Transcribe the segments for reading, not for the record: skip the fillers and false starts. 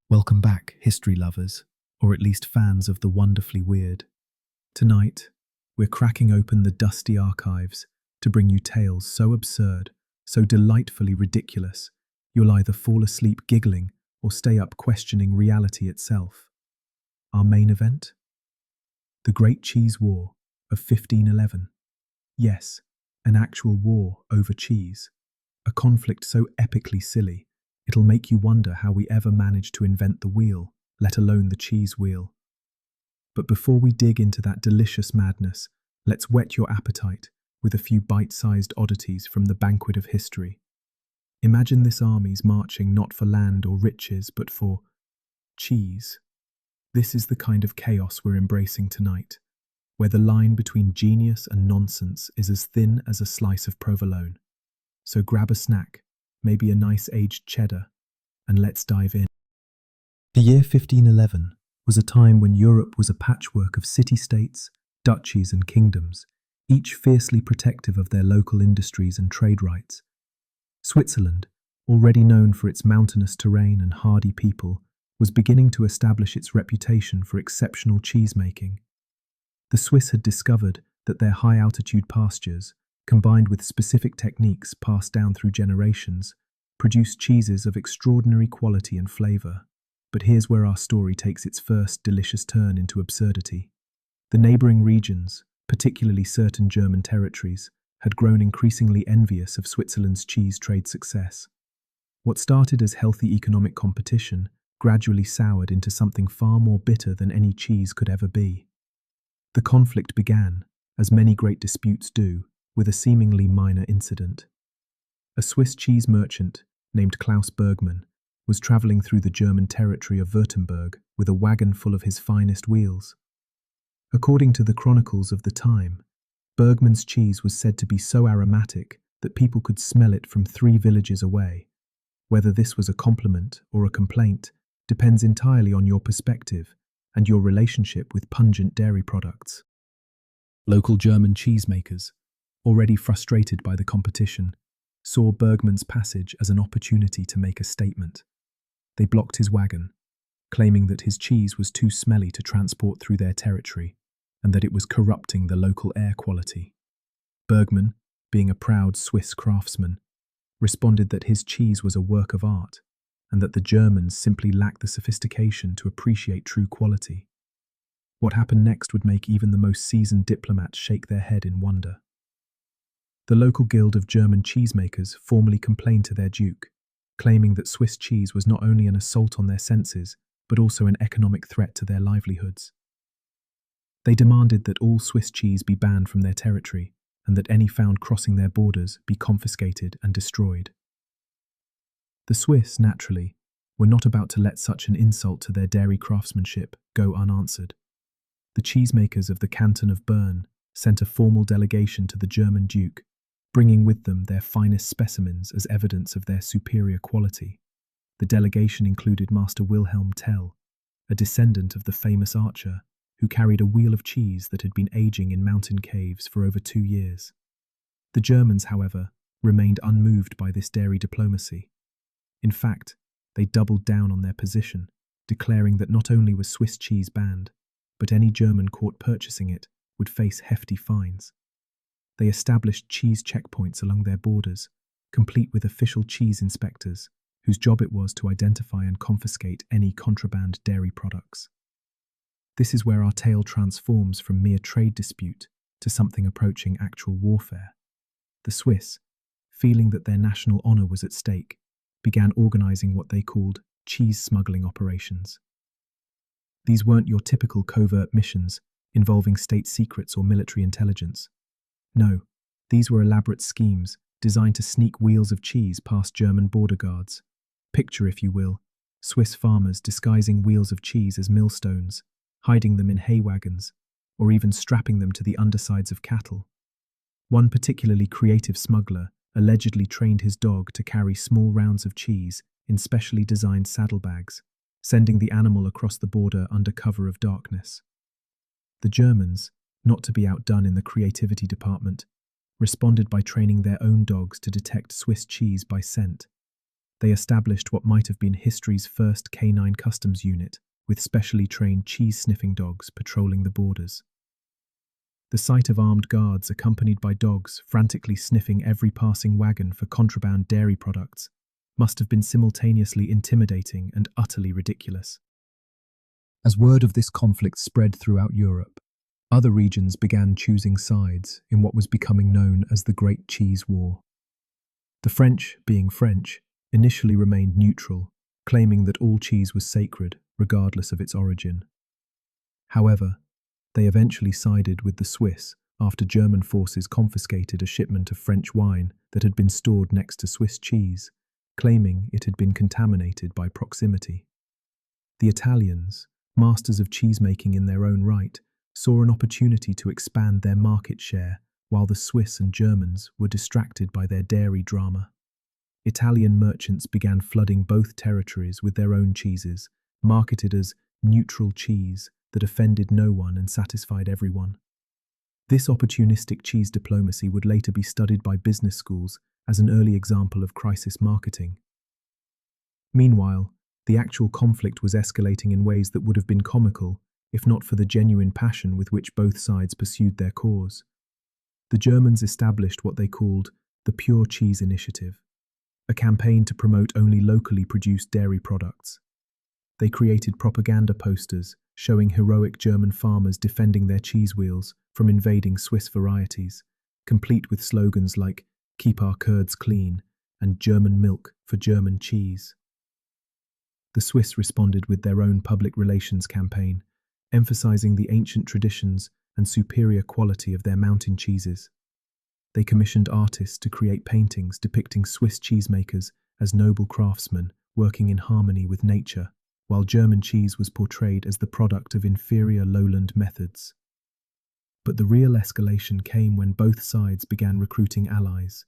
Welcome back, history lovers, or at least fans of the wonderfully weird. Tonight, we're cracking open the dusty archives to bring you tales so absurd, so delightfully ridiculous, you'll either fall asleep giggling or stay up questioning reality itself. Our main event? The Great Cheese War of 1511. Yes, an actual war over cheese. A conflict so epically silly, it'll make you wonder how we ever managed to invent the wheel, let alone the cheese wheel. But before we dig into that delicious madness, let's whet your appetite with a few bite-sized oddities from the banquet of history. Imagine this army's marching not for land or riches, but for cheese. This is the kind of chaos we're embracing tonight, where the line between genius and nonsense is as thin as a slice of provolone. So grab a snack, maybe a nice aged cheddar, and let's dive in. The year 1511 was a time when Europe was a patchwork of city-states, duchies and kingdoms, each fiercely protective of their local industries and trade rights. Switzerland, already known for its mountainous terrain and hardy people, was beginning to establish its reputation for exceptional cheese-making. The Swiss had discovered that their high-altitude pastures, combined with specific techniques passed down through generations, produced cheeses of extraordinary quality and flavour. But here's where our story takes its first delicious turn into absurdity. The neighbouring regions, particularly certain German territories, had grown increasingly envious of Switzerland's cheese trade success. What started as healthy economic competition gradually soured into something far more bitter than any cheese could ever be. The conflict began, as many great disputes do, with a seemingly minor incident. A Swiss cheese merchant named Klaus Bergmann was travelling through the German territory of Württemberg with a wagon full of his finest wheels. According to the chronicles of the time, Bergmann's cheese was said to be so aromatic that people could smell it from 3 villages away. Whether this was a compliment or a complaint depends entirely on your perspective and your relationship with pungent dairy products. Local German cheesemakers, already frustrated by the competition, saw Bergmann's passage as an opportunity to make a statement. They blocked his wagon, claiming that his cheese was too smelly to transport through their territory and that it was corrupting the local air quality. Bergmann, being a proud Swiss craftsman, responded that his cheese was a work of art and that the Germans simply lacked the sophistication to appreciate true quality. What happened next would make even the most seasoned diplomats shake their head in wonder. The local guild of German cheesemakers formally complained to their duke, claiming that Swiss cheese was not only an assault on their senses, but also an economic threat to their livelihoods. They demanded that all Swiss cheese be banned from their territory, and that any found crossing their borders be confiscated and destroyed. The Swiss, naturally, were not about to let such an insult to their dairy craftsmanship go unanswered. The cheesemakers of the canton of Bern sent a formal delegation to the German duke, bringing with them their finest specimens as evidence of their superior quality. The delegation included Master Wilhelm Tell, a descendant of the famous archer, who carried a wheel of cheese that had been aging in mountain caves for over 2 years. The Germans, however, remained unmoved by this dairy diplomacy. In fact, they doubled down on their position, declaring that not only was Swiss cheese banned, but any German caught purchasing it would face hefty fines. They established cheese checkpoints along their borders, complete with official cheese inspectors, whose job it was to identify and confiscate any contraband dairy products. This is where our tale transforms from mere trade dispute to something approaching actual warfare. The Swiss, feeling that their national honour was at stake, began organising what they called cheese smuggling operations. These weren't your typical covert missions involving state secrets or military intelligence. No, these were elaborate schemes designed to sneak wheels of cheese past German border guards. Picture, if you will, Swiss farmers disguising wheels of cheese as millstones, hiding them in hay wagons, or even strapping them to the undersides of cattle. One particularly creative smuggler allegedly trained his dog to carry small rounds of cheese in specially designed saddlebags, sending the animal across the border under cover of darkness. The Germans, not to be outdone in the creativity department, responded by training their own dogs to detect Swiss cheese by scent. they established what might have been history's first canine customs unit, with specially trained cheese-sniffing dogs patrolling the borders. The sight of armed guards accompanied by dogs frantically sniffing every passing wagon for contraband dairy products must have been simultaneously intimidating and utterly ridiculous. As word of this conflict spread throughout Europe, other regions began choosing sides in what was becoming known as the Great Cheese War. The French, being French, initially remained neutral, claiming that all cheese was sacred, regardless of its origin. However, they eventually sided with the Swiss after German forces confiscated a shipment of French wine that had been stored next to Swiss cheese, claiming it had been contaminated by proximity. The Italians, masters of cheesemaking in their own right, saw an opportunity to expand their market share, while the Swiss and Germans were distracted by their dairy drama. Italian merchants began flooding both territories with their own cheeses, marketed as neutral cheese that offended no one and satisfied everyone. This opportunistic cheese diplomacy would later be studied by business schools as an early example of crisis marketing. Meanwhile, the actual conflict was escalating in ways that would have been comical if not for the genuine passion with which both sides pursued their cause. The Germans established what they called the Pure Cheese Initiative, a campaign to promote only locally produced dairy products. They created propaganda posters showing heroic German farmers defending their cheese wheels from invading Swiss varieties, complete with slogans like "Keep our curds clean" and "German milk for German cheese." The Swiss responded with their own public relations campaign, emphasizing the ancient traditions and superior quality of their mountain cheeses. They commissioned artists to create paintings depicting Swiss cheesemakers as noble craftsmen working in harmony with nature, while German cheese was portrayed as the product of inferior lowland methods. But the real escalation came when both sides began recruiting allies.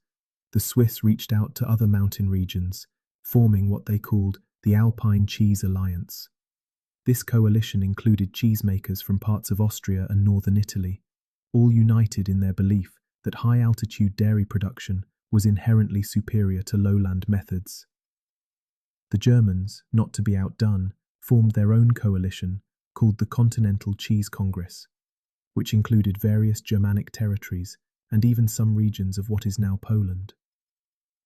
The Swiss reached out to other mountain regions, forming what they called the Alpine Cheese Alliance. This coalition included cheesemakers from parts of Austria and northern Italy, all united in their belief that high-altitude dairy production was inherently superior to lowland methods. The Germans, not to be outdone, formed their own coalition called the Continental Cheese Congress, which included various Germanic territories and even some regions of what is now Poland.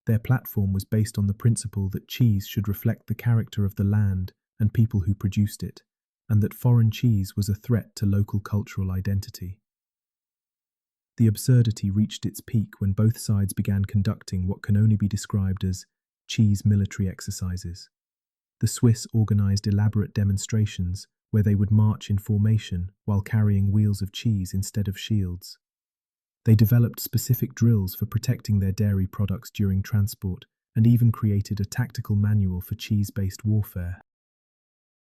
Their platform was based on the principle that cheese should reflect the character of the land and people who produced it, and that foreign cheese was a threat to local cultural identity. The absurdity reached its peak when both sides began conducting what can only be described as cheese military exercises. The Swiss organized elaborate demonstrations where they would march in formation while carrying wheels of cheese instead of shields. They developed specific drills for protecting their dairy products during transport and even created a tactical manual for cheese-based warfare.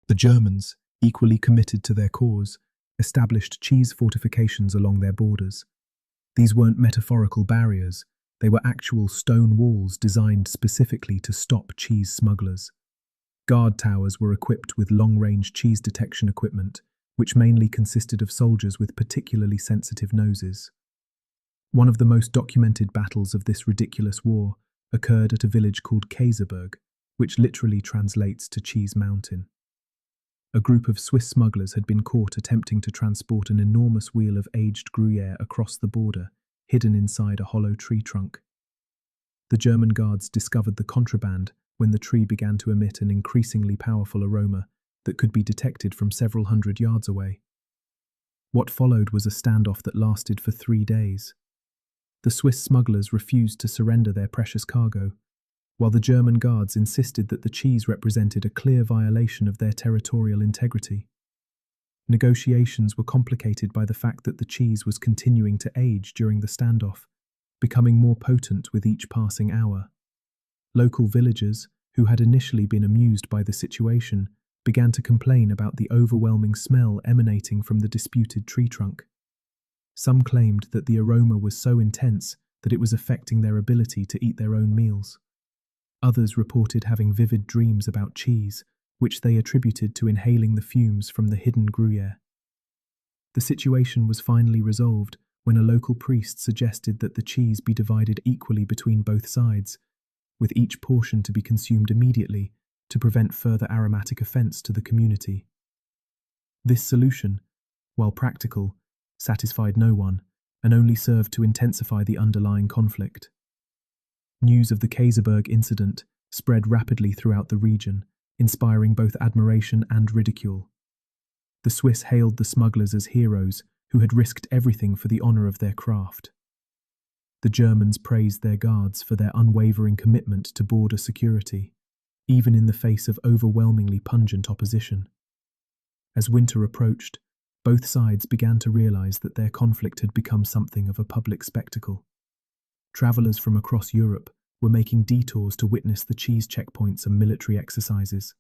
The Germans, equally committed to their cause, established cheese fortifications along their borders. These weren't metaphorical barriers, they were actual stone walls designed specifically to stop cheese smugglers. Guard towers were equipped with long-range cheese detection equipment, which mainly consisted of soldiers with particularly sensitive noses. One of the most documented battles of this ridiculous war occurred at a village called Käseberg, which literally translates to Cheese Mountain. A group of Swiss smugglers had been caught attempting to transport an enormous wheel of aged Gruyère across the border, hidden inside a hollow tree trunk. The German guards discovered the contraband when the tree began to emit an increasingly powerful aroma that could be detected from several hundred yards away. What followed was a standoff that lasted for 3 days. The Swiss smugglers refused to surrender their precious cargo, while the German guards insisted that the cheese represented a clear violation of their territorial integrity. Negotiations were complicated by the fact that the cheese was continuing to age during the standoff, becoming more potent with each passing hour. Local villagers, who had initially been amused by the situation, began to complain about the overwhelming smell emanating from the disputed tree trunk. Some claimed that the aroma was so intense that it was affecting their ability to eat their own meals. Others reported having vivid dreams about cheese, which they attributed to inhaling the fumes from the hidden Gruyère. The situation was finally resolved when a local priest suggested that the cheese be divided equally between both sides, with each portion to be consumed immediately to prevent further aromatic offence to the community. This solution, while practical, satisfied no one and only served to intensify the underlying conflict. News of the Käseberg incident spread rapidly throughout the region, inspiring both admiration and ridicule. The Swiss hailed the smugglers as heroes who had risked everything for the honour of their craft. The Germans praised their guards for their unwavering commitment to border security, even in the face of overwhelmingly pungent opposition. As winter approached, both sides began to realise that their conflict had become something of a public spectacle. Travellers from across Europe were making detours to witness the cheese checkpoints and military exercises.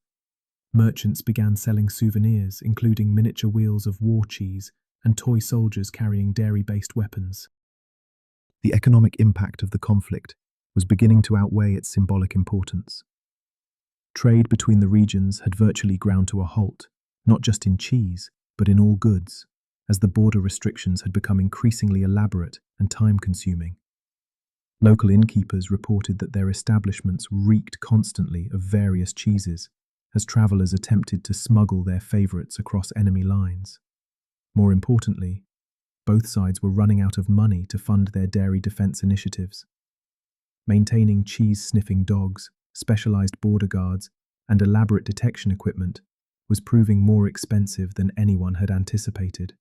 Merchants began selling souvenirs, including miniature wheels of war cheese and toy soldiers carrying dairy-based weapons. The economic impact of the conflict was beginning to outweigh its symbolic importance. Trade between the regions had virtually ground to a halt, not just in cheese, but in all goods, as the border restrictions had become increasingly elaborate and time-consuming. Local innkeepers reported that their establishments reeked constantly of various cheeses, as travellers attempted to smuggle their favourites across enemy lines. More importantly, both sides were running out of money to fund their dairy defence initiatives. Maintaining cheese-sniffing dogs, specialised border guards, and elaborate detection equipment was proving more expensive than anyone had anticipated.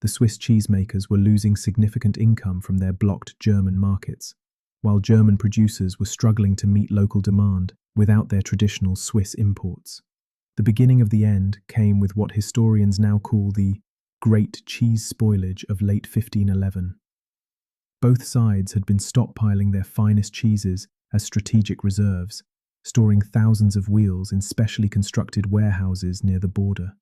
The Swiss cheesemakers were losing significant income from their blocked German markets, while German producers were struggling to meet local demand without their traditional Swiss imports. The beginning of the end came with what historians now call the Great Cheese Spoilage of late 1511. Both sides had been stockpiling their finest cheeses as strategic reserves, storing thousands of wheels in specially constructed warehouses near the border.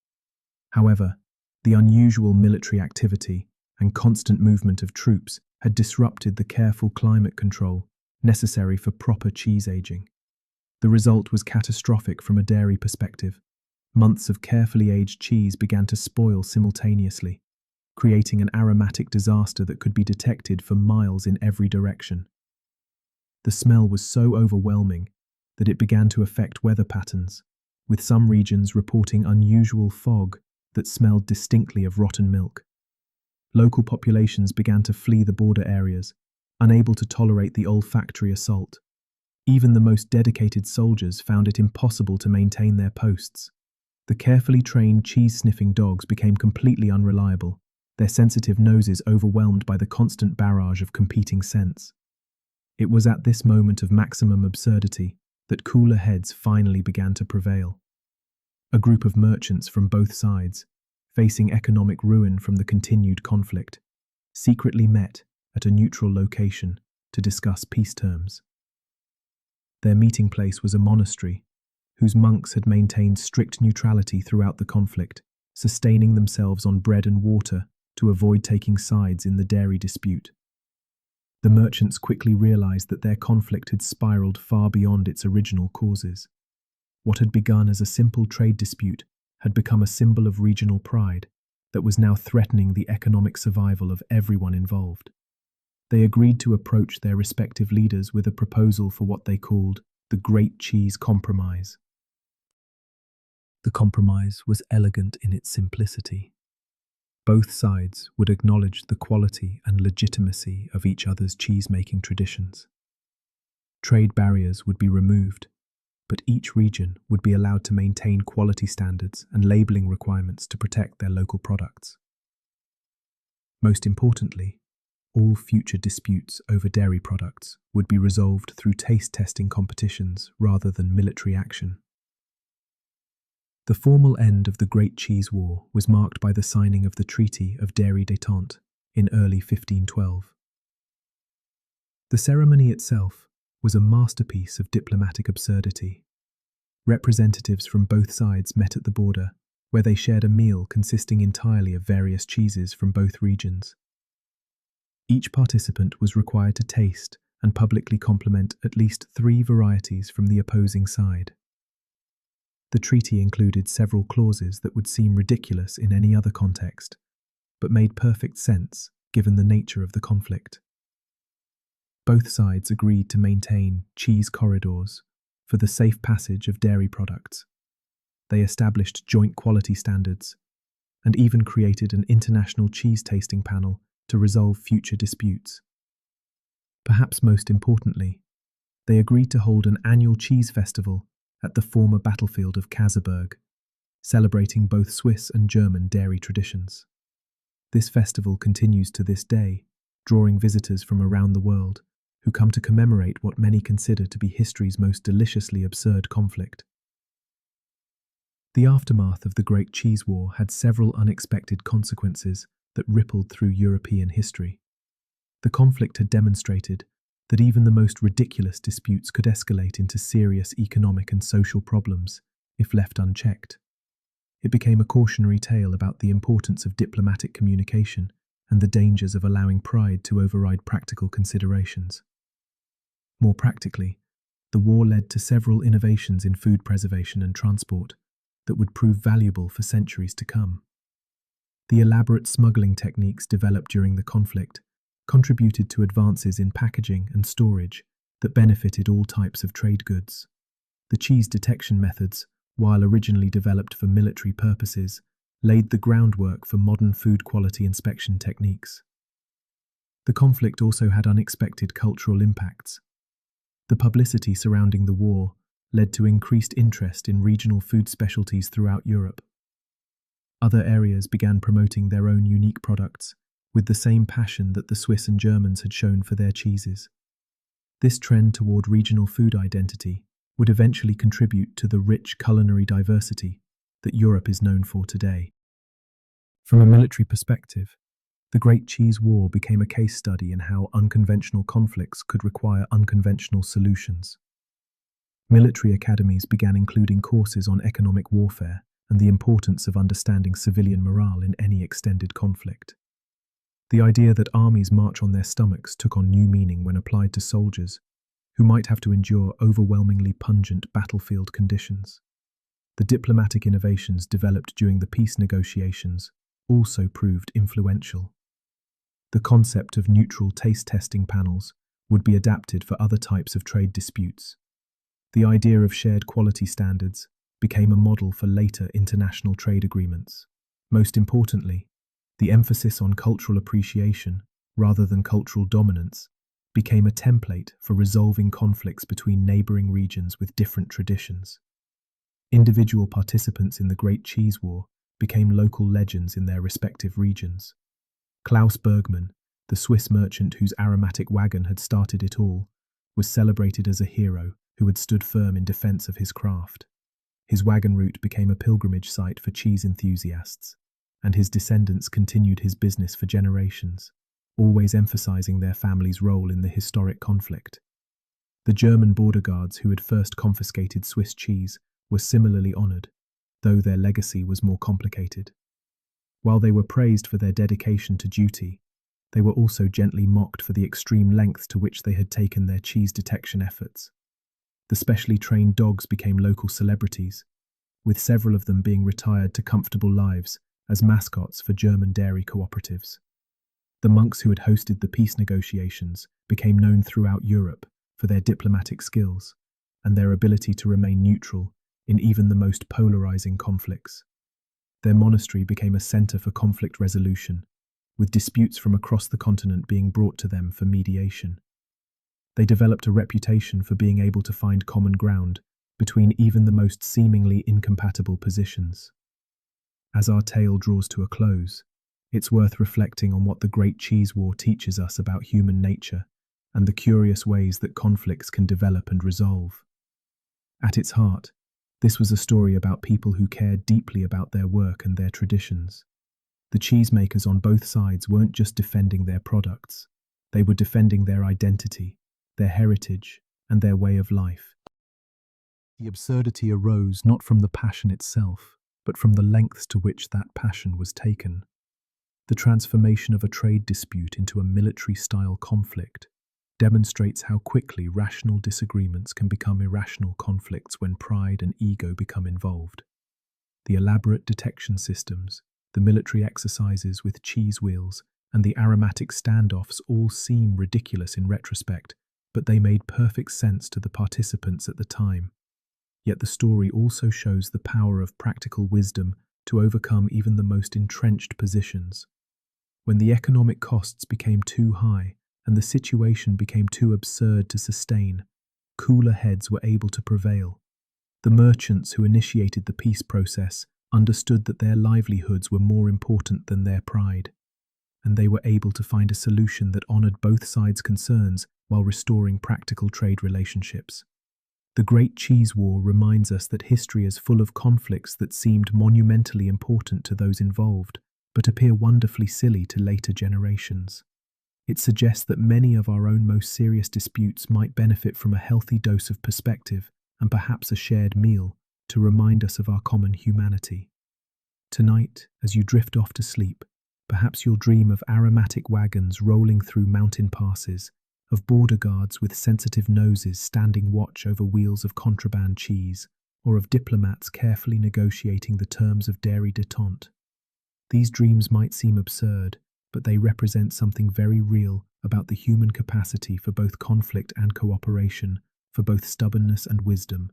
However, the unusual military activity and constant movement of troops had disrupted the careful climate control necessary for proper cheese aging. The result was catastrophic from a dairy perspective. Months of carefully aged cheese began to spoil simultaneously, creating an aromatic disaster that could be detected for miles in every direction. The smell was so overwhelming that it began to affect weather patterns, with some regions reporting unusual fog that smelled distinctly of rotten milk. Local populations began to flee the border areas, unable to tolerate the olfactory assault. Even the most dedicated soldiers found it impossible to maintain their posts. The carefully trained cheese-sniffing dogs became completely unreliable, their sensitive noses overwhelmed by the constant barrage of competing scents. It was at this moment of maximum absurdity that cooler heads finally began to prevail. A group of merchants from both sides, facing economic ruin from the continued conflict, secretly met at a neutral location to discuss peace terms. Their meeting place was a monastery, whose monks had maintained strict neutrality throughout the conflict, sustaining themselves on bread and water to avoid taking sides in the dairy dispute. The merchants quickly realized that their conflict had spiraled far beyond its original causes. What had begun as a simple trade dispute had become a symbol of regional pride that was now threatening the economic survival of everyone involved. They agreed to approach their respective leaders with a proposal for what they called the Great Cheese Compromise. The compromise was elegant in its simplicity. Both sides would acknowledge the quality and legitimacy of each other's cheese-making traditions. Trade barriers would be removed, but each region would be allowed to maintain quality standards and labeling requirements to protect their local products. Most importantly, all future disputes over dairy products would be resolved through taste testing competitions rather than military action. The formal end of the Great Cheese War was marked by the signing of the Treaty of Dairy Détente in early 1512. The ceremony itself was a masterpiece of diplomatic absurdity. Representatives from both sides met at the border, where they shared a meal consisting entirely of various cheeses from both regions. Each participant was required to taste and publicly compliment at least 3 varieties from the opposing side. The treaty included several clauses that would seem ridiculous in any other context, but made perfect sense given the nature of the conflict. Both sides agreed to maintain cheese corridors for the safe passage of dairy products. They established joint quality standards and even created an international cheese tasting panel to resolve future disputes. Perhaps most importantly, they agreed to hold an annual cheese festival at the former battlefield of Käseberg, celebrating both Swiss and German dairy traditions. This festival continues to this day, drawing visitors from around the world who come to commemorate what many consider to be history's most deliciously absurd conflict. The aftermath of the Great Cheese War had several unexpected consequences that rippled through European history. The conflict had demonstrated that even the most ridiculous disputes could escalate into serious economic and social problems if left unchecked. It became a cautionary tale about the importance of diplomatic communication and the dangers of allowing pride to override practical considerations. More practically, the war led to several innovations in food preservation and transport that would prove valuable for centuries to come. The elaborate smuggling techniques developed during the conflict contributed to advances in packaging and storage that benefited all types of trade goods. The cheese detection methods, while originally developed for military purposes, laid the groundwork for modern food quality inspection techniques. The conflict also had unexpected cultural impacts. The publicity surrounding the war led to increased interest in regional food specialties throughout Europe. Other areas began promoting their own unique products with the same passion that the Swiss and Germans had shown for their cheeses. This trend toward regional food identity would eventually contribute to the rich culinary diversity that Europe is known for today. From a military perspective, the Great Cheese War became a case study in how unconventional conflicts could require unconventional solutions. Military academies began including courses on economic warfare and the importance of understanding civilian morale in any extended conflict. The idea that armies march on their stomachs took on new meaning when applied to soldiers who might have to endure overwhelmingly pungent battlefield conditions. The diplomatic innovations developed during the peace negotiations also proved influential. The concept of neutral taste testing panels would be adapted for other types of trade disputes. The idea of shared quality standards became a model for later international trade agreements. Most importantly, the emphasis on cultural appreciation rather than cultural dominance became a template for resolving conflicts between neighboring regions with different traditions. Individual participants in the Great Cheese War became local legends in their respective regions. Klaus Bergmann, the Swiss merchant whose aromatic wagon had started it all, was celebrated as a hero who had stood firm in defense of his craft. His wagon route became a pilgrimage site for cheese enthusiasts, and his descendants continued his business for generations, always emphasizing their family's role in the historic conflict. The German border guards who had first confiscated Swiss cheese were similarly honored, though their legacy was more complicated. While they were praised for their dedication to duty, they were also gently mocked for the extreme lengths to which they had taken their cheese detection efforts. The specially trained dogs became local celebrities, with several of them being retired to comfortable lives as mascots for German dairy cooperatives. The monks who had hosted the peace negotiations became known throughout Europe for their diplomatic skills and their ability to remain neutral in even the most polarizing conflicts. Their monastery became a center for conflict resolution, with disputes from across the continent being brought to them for mediation. They developed a reputation for being able to find common ground between even the most seemingly incompatible positions. As our tale draws to a close, it's worth reflecting on what the Great Cheese War teaches us about human nature and the curious ways that conflicts can develop and resolve. At its heart, this was a story about people who cared deeply about their work and their traditions. The cheesemakers on both sides weren't just defending their products, they were defending their identity, their heritage, and their way of life. The absurdity arose not from the passion itself, but from the lengths to which that passion was taken. The transformation of a trade dispute into a military-style conflict demonstrates how quickly rational disagreements can become irrational conflicts when pride and ego become involved. The elaborate detection systems, the military exercises with cheese wheels, and the aromatic standoffs all seem ridiculous in retrospect, but they made perfect sense to the participants at the time. Yet the story also shows the power of practical wisdom to overcome even the most entrenched positions. When the economic costs became too high and the situation became too absurd to sustain, cooler heads were able to prevail. The merchants who initiated the peace process understood that their livelihoods were more important than their pride, and they were able to find a solution that honored both sides' concerns while restoring practical trade relationships. The Great Cheese War reminds us that history is full of conflicts that seemed monumentally important to those involved, but appear wonderfully silly to later generations. It suggests that many of our own most serious disputes might benefit from a healthy dose of perspective and perhaps a shared meal to remind us of our common humanity. Tonight, as you drift off to sleep, perhaps you'll dream of aromatic wagons rolling through mountain passes, of border guards with sensitive noses standing watch over wheels of contraband cheese, or of diplomats carefully negotiating the terms of dairy détente. These dreams might seem absurd, but they represent something very real about the human capacity for both conflict and cooperation, for both stubbornness and wisdom.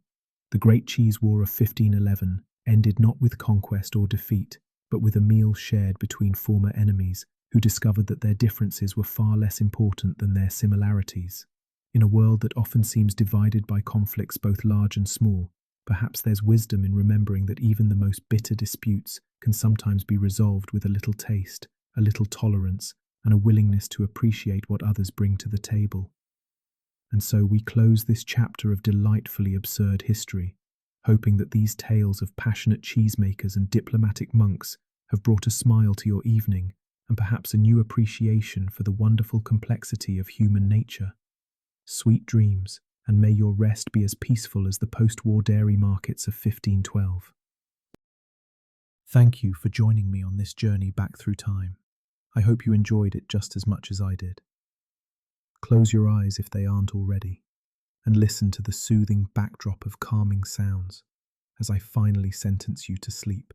The Great Cheese War of 1511 ended not with conquest or defeat, but with a meal shared between former enemies who discovered that their differences were far less important than their similarities. In a world that often seems divided by conflicts both large and small, perhaps there's wisdom in remembering that even the most bitter disputes can sometimes be resolved with a little taste, a little tolerance, and a willingness to appreciate what others bring to the table. And so we close this chapter of delightfully absurd history, hoping that these tales of passionate cheesemakers and diplomatic monks have brought a smile to your evening and perhaps a new appreciation for the wonderful complexity of human nature. Sweet dreams, and may your rest be as peaceful as the post-war dairy markets of 1512. Thank you for joining me on this journey back through time. I hope you enjoyed it just as much as I did. Close your eyes if they aren't already, and listen to the soothing backdrop of calming sounds as I finally sentence you to sleep.